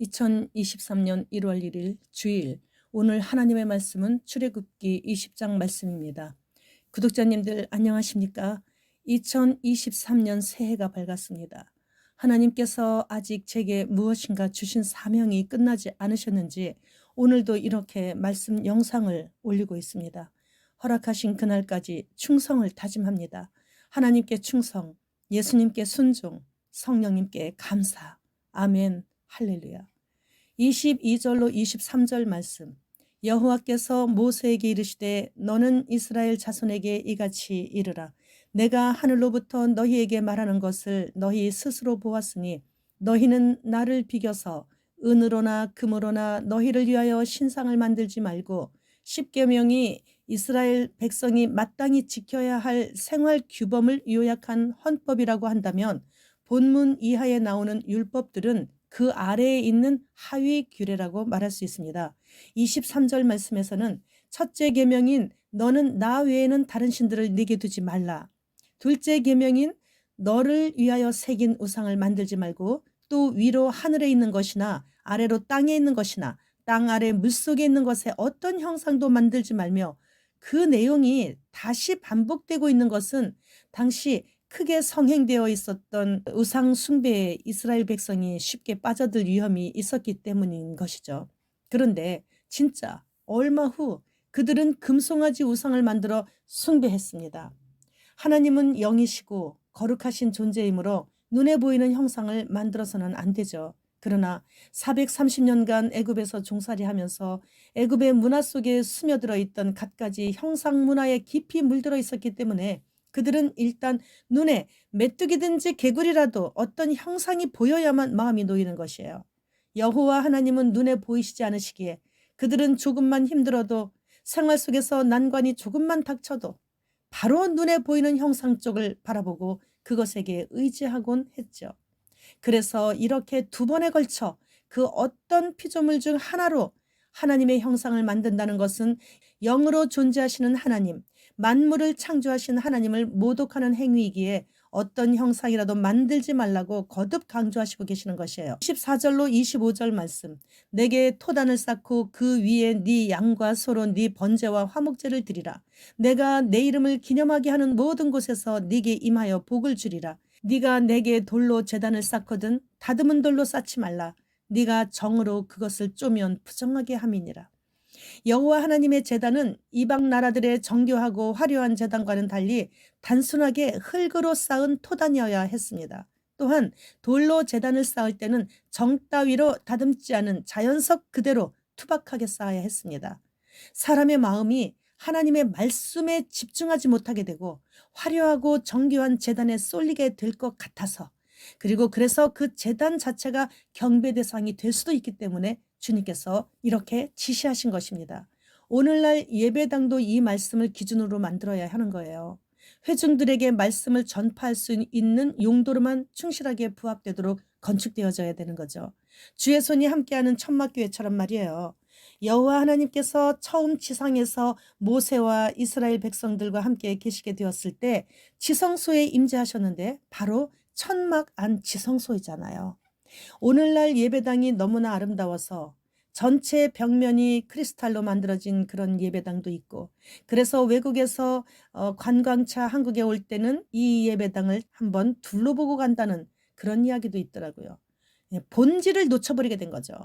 2023년 1월 1일 주일, 오늘 하나님의 말씀은 출애굽기 20장 말씀입니다. 구독자님들 안녕하십니까? 2023년 새해가 밝았습니다. 하나님께서 아직 제게 무엇인가 주신 사명이 끝나지 않으셨는지 오늘도 이렇게 말씀 영상을 올리고 있습니다. 허락하신 그날까지 충성을 다짐합니다. 하나님께 충성, 예수님께 순종, 성령님께 감사. 아멘. 할렐루야. 22절로 23절 말씀. 여호와께서 모세에게 이르시되 너는 이스라엘 자손에게 이같이 이르라. 내가 하늘로부터 너희에게 말하는 것을 너희 스스로 보았으니 너희는 나를 비겨서 은으로나 금으로나 너희를 위하여 신상을 만들지 말고 십계명이 이스라엘 백성이 마땅히 지켜야 할 생활 규범을 요약한 헌법이라고 한다면 본문 이하에 나오는 율법들은 그 아래에 있는 하위 규례라고 말할 수 있습니다. 23절 말씀에서는 첫째 계명인 너는 나 외에는 다른 신들을 네게 두지 말라. 둘째 계명인 너를 위하여 새긴 우상을 만들지 말고 또 위로 하늘에 있는 것이나 아래로 땅에 있는 것이나 땅 아래 물속에 있는 것에 어떤 형상도 만들지 말며, 그 내용이 다시 반복되고 있는 것은 당시 크게 성행되어 있었던 우상 숭배에 이스라엘 백성이 쉽게 빠져들 위험이 있었기 때문인 것이죠. 그런데 진짜 얼마 후 그들은 금송아지 우상을 만들어 숭배했습니다. 하나님은 영이시고 거룩하신 존재이므로 눈에 보이는 형상을 만들어서는 안 되죠. 그러나 430년간 애굽에서 종살이하면서 애굽의 문화 속에 스며들어 있던 갖가지 형상 문화에 깊이 물들어 있었기 때문에 그들은 일단 눈에 메뚜기든지 개구리라도 어떤 형상이 보여야만 마음이 놓이는 것이에요. 여호와 하나님은 눈에 보이시지 않으시기에 그들은 조금만 힘들어도, 생활 속에서 난관이 조금만 닥쳐도 바로 눈에 보이는 형상 쪽을 바라보고 그것에게 의지하곤 했죠. 그래서 이렇게 두 번에 걸쳐 그 어떤 피조물 중 하나로 하나님의 형상을 만든다는 것은 영으로 존재하시는 하나님, 만물을 창조하신 하나님을 모독하는 행위이기에 어떤 형상이라도 만들지 말라고 거듭 강조하시고 계시는 것이에요. 24절로 25절 말씀. 내게 토단을 쌓고 그 위에 네 양과 소로 네 번제와 화목제를 드리라. 내가 내 이름을 기념하게 하는 모든 곳에서 네게 임하여 복을 주리라. 네가 내게 돌로 제단을 쌓거든 다듬은 돌로 쌓지 말라. 네가 정으로 그것을 쪼면 부정하게 함이니라. 여호와 하나님의 제단은 이방 나라들의 정교하고 화려한 제단과는 달리 단순하게 흙으로 쌓은 토단이어야 했습니다. 또한 돌로 제단을 쌓을 때는 정 따위로 다듬지 않은 자연석 그대로 투박하게 쌓아야 했습니다. 사람의 마음이 하나님의 말씀에 집중하지 못하게 되고 화려하고 정교한 제단에 쏠리게 될 것 같아서, 그리고 그래서 그 제단 자체가 경배 대상이 될 수도 있기 때문에 주님께서 이렇게 지시하신 것입니다. 오늘날 예배당도 이 말씀을 기준으로 만들어야 하는 거예요. 회중들에게 말씀을 전파할 수 있는 용도로만 충실하게 부합되도록 건축되어져야 되는 거죠. 주의 손이 함께하는 천막교회처럼 말이에요. 여호와 하나님께서 처음 지상에서 모세와 이스라엘 백성들과 함께 계시게 되었을 때 지성소에 임재하셨는데 바로 천막 안 지성소이잖아요. 오늘날 예배당이 너무나 아름다워서 전체 벽면이 크리스탈로 만들어진 그런 예배당도 있고, 그래서 외국에서 관광차 한국에 올 때는 이 예배당을 한번 둘러보고 간다는 그런 이야기도 있더라고요. 본질을 놓쳐버리게 된 거죠.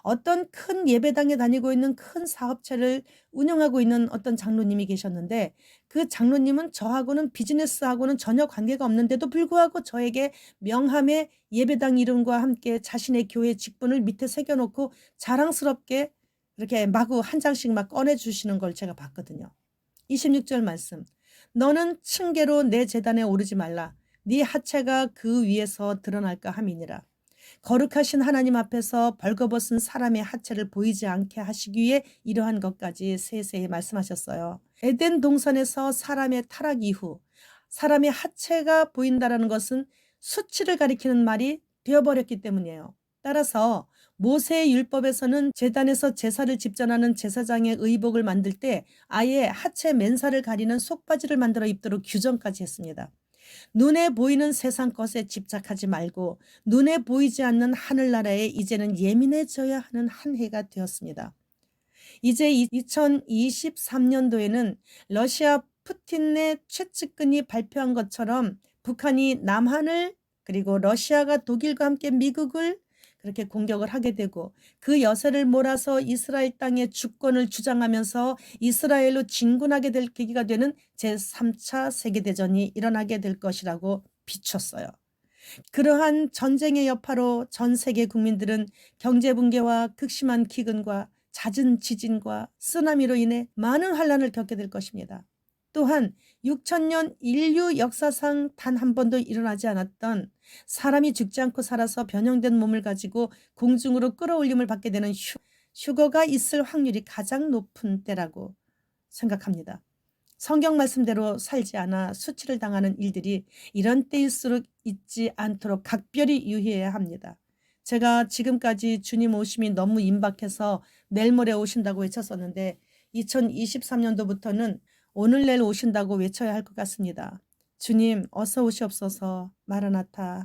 어떤 큰 예배당에 다니고 있는 큰 사업체를 운영하고 있는 어떤 장로님이 계셨는데, 그 장로님은 저하고는 비즈니스하고는 전혀 관계가 없는데도 불구하고 저에게 명함에 예배당 이름과 함께 자신의 교회 직분을 밑에 새겨놓고 자랑스럽게 이렇게 마구 한 장씩 막 꺼내주시는 걸 제가 봤거든요. 26절 말씀. 너는 층계로 내 제단에 오르지 말라. 네 하체가 그 위에서 드러날까 함이니라. 거룩하신 하나님 앞에서 벌거벗은 사람의 하체를 보이지 않게 하시기 위해 이러한 것까지 세세히 말씀하셨어요. 에덴 동산에서 사람의 타락 이후 사람의 하체가 보인다는 것은 수치를 가리키는 말이 되어버렸기 때문이에요. 따라서 모세의 율법에서는 제단에서 제사를 집전하는 제사장의 의복을 만들 때 아예 하체 맨살을 가리는 속바지를 만들어 입도록 규정까지 했습니다. 눈에 보이는 세상 것에 집착하지 말고 눈에 보이지 않는 하늘나라에 이제는 예민해져야 하는 한 해가 되었습니다. 이제 2023년도에는 러시아 푸틴의 최측근이 발표한 것처럼 북한이 남한을 그리고 러시아가 독일과 함께 미국을 그렇게 공격을 하게 되고 그 여세를 몰아서 이스라엘 땅의 주권을 주장하면서 이스라엘로 진군하게 될 계기가 되는 제3차 세계대전이 일어나게 될 것이라고 비췄어요. 그러한 전쟁의 여파로 전 세계 국민들은 경제 붕괴와 극심한 기근과 잦은 지진과 쓰나미로 인해 많은 환란을 겪게 될 것입니다. 또한 6천년 인류 역사상 단 한 번도 일어나지 않았던 사람이 죽지 않고 살아서 변형된 몸을 가지고 공중으로 끌어올림을 받게 되는 휴거가 있을 확률이 가장 높은 때라고 생각합니다. 성경 말씀대로 살지 않아 수치를 당하는 일들이 이런 때일수록 있지 않도록 각별히 유의해야 합니다. 제가 지금까지 주님 오심이 너무 임박해서 내일 모레 오신다고 외쳤었는데 2023년도부터는 오늘 내일 오신다고 외쳐야 할 것 같습니다. 주님 어서 오시옵소서. 마라나타.